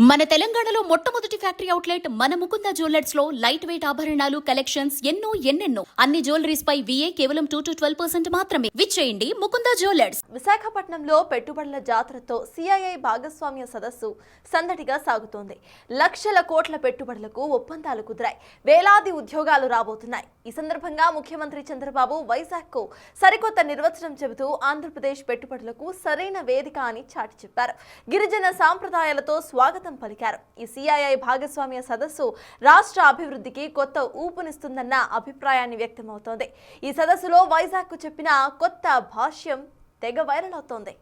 మన తెలంగాణలో మొట్టమొదటి ఫ్యాక్టరీ అవుట్లెట్ మన ముకుంద జ్యువెలర్స్ లో లైట్ వెయిట్ ఆభరణాలు కలెక్షన్స్ ఎన్నెన్నో అన్ని జ్యువెలరీస్ పై VA కేవలం 2 to 12% మాత్రమే. విచ్చేయండి ముకుంద జ్యువెలర్స్. విశాఖపట్నంలో పెట్టుబడుల జాతరతో CII భాగస్వామ్య సదస్సు సందడిగా సాగుతోంది. లక్షల కోట్ల పెట్టుబడులకు ఒప్పందాలు కుదిరాయి. వేలాది ఉద్యోగాలు రాబోతున్నాయి. ఈ సందర్భంగా ముఖ్యమంత్రి చంద్రబాబు వైజాగ్కు సరికొత్త నిర్వచనం చెబుతూ ఆంధ్రప్రదేశ్ పెట్టుబడులకు సరైన వేదిక అని చాటి చెప్పారు. గిరిజన సాంప్రదాయాలతో స్వాగతం పలికారు. ఈ CII భాగస్వామ్య సదస్సు రాష్ట్ర అభివృద్ధికి కొత్త ఊపునిస్తుందన్న అభిప్రాయాన్ని వ్యక్తమవుతోంది. ఈ సదస్సులో వైజాగ్కు చెప్పిన కొత్త భాష్యం తెగ వైరల్ అవుతోంది.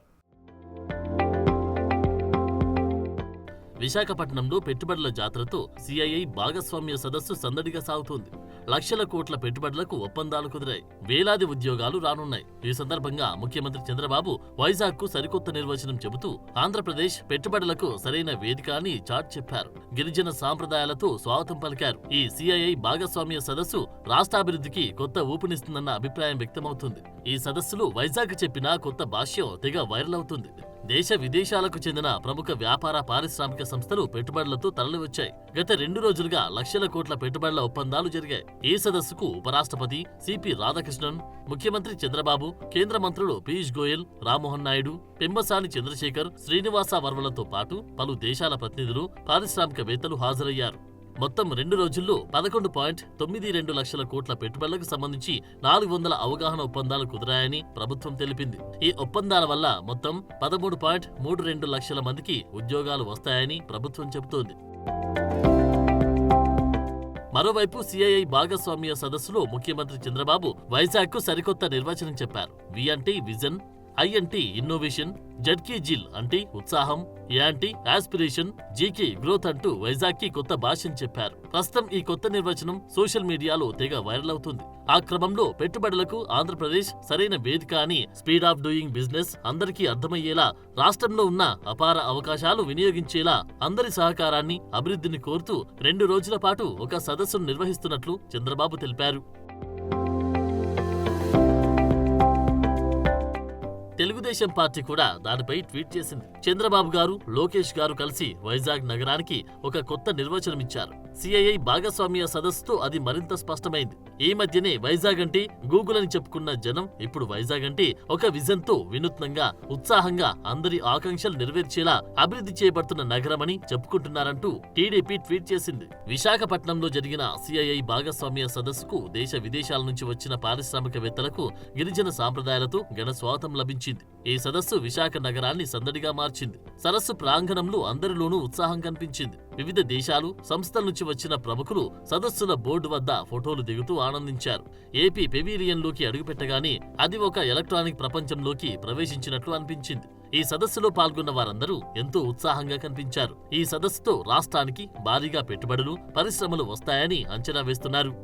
విశాఖపట్నంలో పెట్టుబడుల జాతరతో CII భాగస్వామ్య సదస్సు సందడిగా సాగుతోంది. లక్షల కోట్ల పెట్టుబడులకు ఒప్పందాలు కుదిరాయి. వేలాది ఉద్యోగాలు రానున్నాయి. ఈ సందర్భంగా ముఖ్యమంత్రి చంద్రబాబు వైజాగ్కు సరికొత్త నిర్వచనం చెబుతూ ఆంధ్రప్రదేశ్ పెట్టుబడులకు సరైన వేదిక అని చాటి చెప్పారు. గిరిజన సాంప్రదాయాలతో స్వాగతం పలికారు. ఈ CII భాగస్వామ్య సదస్సు రాష్ట్రాభివృద్ధికి కొత్త ఊపునిస్తుందన్న అభిప్రాయం వ్యక్తమవుతుంది. ఈ సదస్సులో వైజాగ్ చెప్పిన కొత్త భాష్యం తెగ వైరల్ అవుతుంది. దేశ విదేశాలకు చెందిన ప్రముఖ వ్యాపార పారిశ్రామిక సంస్థలు పెట్టుబడులతో తరలివచ్చాయి. గత 2 రోజులుగా లక్షల కోట్ల పెట్టుబడుల ఒప్పందాలు జరిగాయి. ఈ సదస్సుకు ఉపరాష్ట్రపతి CP రాధాకృష్ణన్, ముఖ్యమంత్రి చంద్రబాబు, కేంద్ర మంత్రులు పీయూష్ గోయల్, రామ్మోహన్ నాయుడు, పెమ్మసాని చంద్రశేఖర్, శ్రీనివాస వర్మలతో పాటు పలు దేశాల ప్రతినిధులు, పారిశ్రామికవేత్తలు హాజరయ్యారు. మొత్తం 2 రోజుల్లో 11.92 లక్షల కోట్ల పెట్టుబడులకు సంబంధించి 400 అవగాహన ఒప్పందాలు కుదిరాయని ప్రభుత్వం తెలిపింది. ఈ ఒప్పందాల వల్ల మొత్తం 13.32 లక్షల మందికి ఉద్యోగాలు వస్తాయని ప్రభుత్వం చెబుతోంది. మరోవైపు CII భాగస్వామ్య సదస్సులో ముఖ్యమంత్రి చంద్రబాబు వైజాగ్కు సరికొత్త నిర్వచనం చెప్పారు. V అంటే విజన్, I అంటే ఇన్నోవేషన్, జడ్కి జిల్ అంటే ఉత్సాహం, A అంటే ఆస్పిరేషన్, Gకి గ్రోత్ అంటూ వైజాగ్కి కొత్త భాష్యం చెప్పారు. ప్రస్తుతం ఈ కొత్త నిర్వచనం సోషల్ మీడియాలో తెగ వైరల్ అవుతుంది. ఆ క్రమంలో పెట్టుబడులకు ఆంధ్రప్రదేశ్ సరైన వేదిక అని, స్పీడ్ ఆఫ్ డూయింగ్ బిజినెస్ అందరికీ అర్థమయ్యేలా, రాష్ట్రంలో ఉన్న అపార అవకాశాలు వినియోగించేలా అందరి సహకారాన్ని, అభివృద్ధిని కోరుతూ 2 రోజుల పాటు ఒక సదస్సును నిర్వహిస్తున్నట్లు చంద్రబాబు తెలిపారు. తెలుగుదేశం పార్టీ కూడా దానిపై ట్వీట్ చేసింది. చంద్రబాబు గారు, లోకేష్ గారు కలిసి వైజాగ్ నగరానికి ఒక కొత్త నిర్వచనమిచ్చారు. CII భాగస్వామ్య సదస్సుతో అది మరింత స్పష్టమైంది. ఈ మధ్యనే వైజాగ్ అంటే గూగుల్ అని చెప్పుకున్న జనం ఇప్పుడు వైజాగ్ అంటే ఒక విజన్ తో వినూత్నంగా, ఉత్సాహంగా అందరి ఆకాంక్షలు నెరవేర్చేలా అభివృద్ధి చేయబడుతున్న నగరమని చెప్పుకుంటున్నారంటూ టీడీపీ ట్వీట్ చేసింది. విశాఖపట్నంలో జరిగిన CII భాగస్వామ్య సదస్సుకు దేశ విదేశాల నుంచి వచ్చిన పారిశ్రామికవేత్తలకు గిరిజన సాంప్రదాయాలతో ఘన స్వాగతం లభించింది. ఈ సదస్సు విశాఖ నగరాన్ని సందడిగా మార్చింది. సదస్సు ప్రాంగణంలో అందరిలోనూ ఉత్సాహం కనిపించింది. వివిధ దేశాలు, సంస్థల నుంచి వచ్చిన ప్రముఖులు సదస్సుల బోర్డు వద్ద ఫోటోలు దిగుతూ ఆనందించారు. ఏపీ పెవిలియన్లోకి అడుగుపెట్టగానే అది ఒక ఎలక్ట్రానిక్ ప్రపంచంలోకి ప్రవేశించినట్లు అనిపించింది. ఈ సదస్సులో పాల్గొన్న వారందరూ ఎంతో ఉత్సాహంగా కనిపించారు. ఈ సదస్సుతో రాష్ట్రానికి భారీగా పెట్టుబడులు, పరిశ్రమలు వస్తాయని అంచనా వేస్తున్నారు.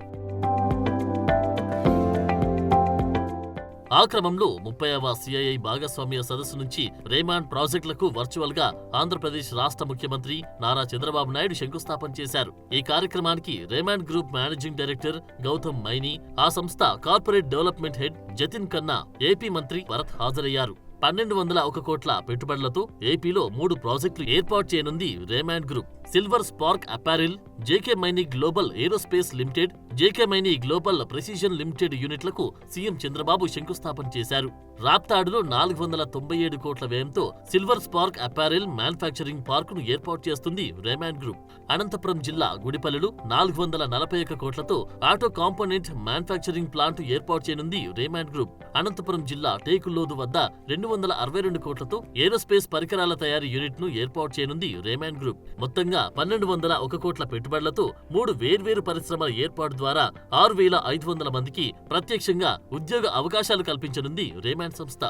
ఆ క్రమంలో 30వ CII భాగస్వామ్య సదస్సు నుంచి రేమాండ్ ప్రాజెక్టులకు వర్చువల్ గా ఆంధ్రప్రదేశ్ రాష్ట్ర ముఖ్యమంత్రి నారా చంద్రబాబు నాయుడు శంకుస్థాపన చేశారు. ఈ కార్యక్రమానికి Raymond group managing director Gautam Maini, ఆ సంస్థ corporate development head Jatin Khanna, AP మంత్రి భరత్ హాజరయ్యారు. 1201 కోట్ల పెట్టుబడులతో ఏపీలో 3 ప్రాజెక్టులు ఏర్పాటు చేయనుంది Raymond group. Silver spark apparel, JK మైనీ global aerospace limited, JK మైనీ global precision limited యూనిట్లకు సీఎం చంద్రబాబు శంకుస్థాపన చేశారు. రాప్తాడులో 497 కోట్ల వ్యయంతో సిల్వర్ స్పార్క్ అపారెల్ మ్యానుఫ్యాక్చరింగ్ పార్కును ఏర్పాటు చేస్తుంది రేమాండ్ గ్రూప్. అనంతపురం జిల్లా గుడిపల్లిలో 441 కోట్లతో ఆటో కాంపోనెంట్ మ్యానుఫ్యాక్చరింగ్ ప్లాంట్ ఏర్పాటు చేయనుంది రేమాండ్ గ్రూప్. అనంతపురం జిల్లా టేకుల్లోదు వద్ద 262 కోట్లతో ఏరోస్పేస్ పరికరాల తయారీ యూనిట్ ను ఏర్పాటు చేయనుంది రేమాండ్ గ్రూప్. మొత్తంగా 1201 కోట్ల పెట్టుబడులతో 3 వేర్వేరు పరిశ్రమల ఏర్పాటు ద్వారా 6500 మందికి ప్రత్యక్షంగా ఉద్యోగ అవకాశాలు కల్పించనుంది రేమాండ్ సంస్థ.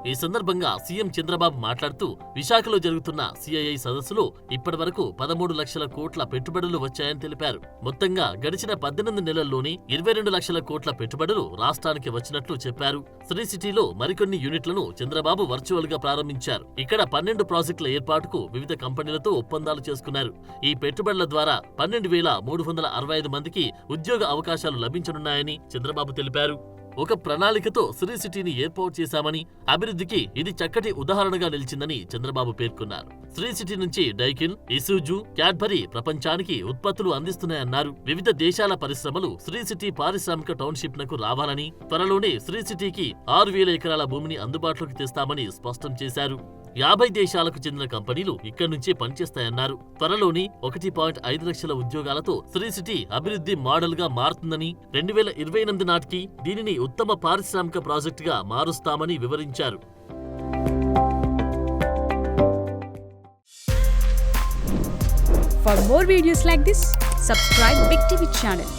ఈ సందర్భంగా సీఎం చంద్రబాబు మాట్లాడుతూ విశాఖలో జరుగుతున్న CII సదస్సులో ఇప్పటివరకు 13 లక్షల కోట్ల పెట్టుబడులు వచ్చాయని తెలిపారు. మొత్తంగా గడిచిన 18 నెలల్లోనే 22 లక్షల కోట్ల పెట్టుబడులు రాష్ట్రానికి వచ్చినట్లు చెప్పారు. శ్రీ సిటీలో మరికొన్ని యూనిట్లను చంద్రబాబు వర్చువల్ గా ప్రారంభించారు. ఇక్కడ 12 ప్రాజెక్టుల ఏర్పాటుకు వివిధ కంపెనీలతో ఒప్పందాలు చేసుకున్నారు. ఈ పెట్టుబడుల ద్వారా 12,365 మందికి ఉద్యోగ అవకాశాలు లభించనున్నాయని చంద్రబాబు తెలిపారు. ఒక ప్రణాళికతో శ్రీ సిటీని ఏర్పాటు చేశామని, అభివృద్ధికి ఇది చక్కటి ఉదాహరణగా నిలిచిందని చంద్రబాబు పేర్కొన్నారు. శ్రీ సిటీ నుంచి డైకిన్, ఇసూజు, క్యాడ్బరీ ప్రపంచానికి ఉత్పత్తులు అందిస్తున్నాయన్నారు. వివిధ దేశాల పరిశ్రమలు శ్రీ సిటీ పారిశ్రామిక టౌన్షిప్ నకు రావాలని, త్వరలోనే శ్రీ సిటీకి 6,000 ఎకరాల భూమిని అందుబాటులోకి తెస్తామని స్పష్టం చేశారు. 50 దేశాలకు చెందిన కంపెనీలు ఇక్కడి నుంచే పనిచేస్తాయన్నారు. త్వరలోని 1.5 లక్షల ఉద్యోగాలతో శ్రీ సిటీ అభివృద్ధి మోడల్ గా మారుతుందని, 2028 నాటికి దీనిని ఉత్తమ పారిశ్రామిక ప్రాజెక్టుగా మారుస్తామని వివరించారు. For more videos like this, subscribe Big TV channel.